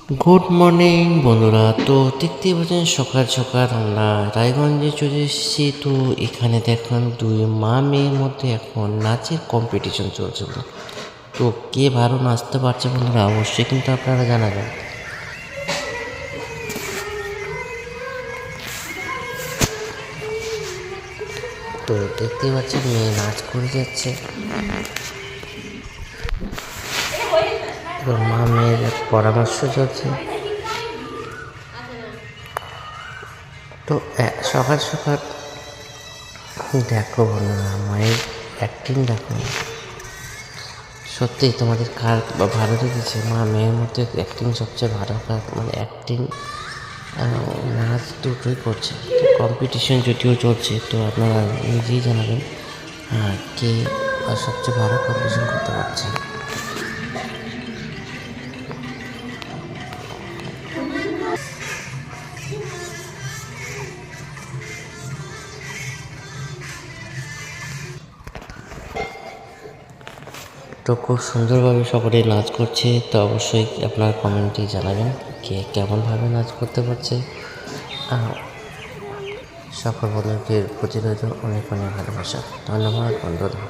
Good morning বন্ধুরা। তো দেখতেই পাচ্ছেন সকাল সকাল আমরা রায়গঞ্জে চলে এসেছি। তো এখানে দেখলাম দুই মা মেয়ের মধ্যে এখন নাচের কম্পিটিশন চলছে। তো কে ভালো নাচতে পারছে বন্ধুরা অবশ্যই কিন্তু আপনারা জানাবেন। তো দেখতেই পাচ্ছেন মেয়ে নাচ করে যাচ্ছে, এবার মা মেয়ের পরামর্শ চলছে। তো সকাল সকাল দেখো বন্ধুরা মায়ের অ্যাক্টিং দেখো, সত্যিই তোমাদের কার ভালো লেগেছে? মা মেয়ের মধ্যে অ্যাক্টিং সবচেয়ে ভালো কার? মানে অ্যাক্টিং নাচ দুটোই করছে। তো কম্পিটিশন যদিও চলছে, তো আপনারা নিজেই জানাবেন কে সবচেয়ে ভালো কম্পিটিশন করতে পারছে। তো খুব সুন্দরভাবে সকলে নাচ করছে। তো অবশ্যই আপনার কমেন্টে জানাবেন কে কেমনভাবে নাচ করতে পারছে। সকল বন্ধুদের প্রতি রইল অনেক অনেক ভালোবাসা। ধন্যবাদ বন্ধুরা।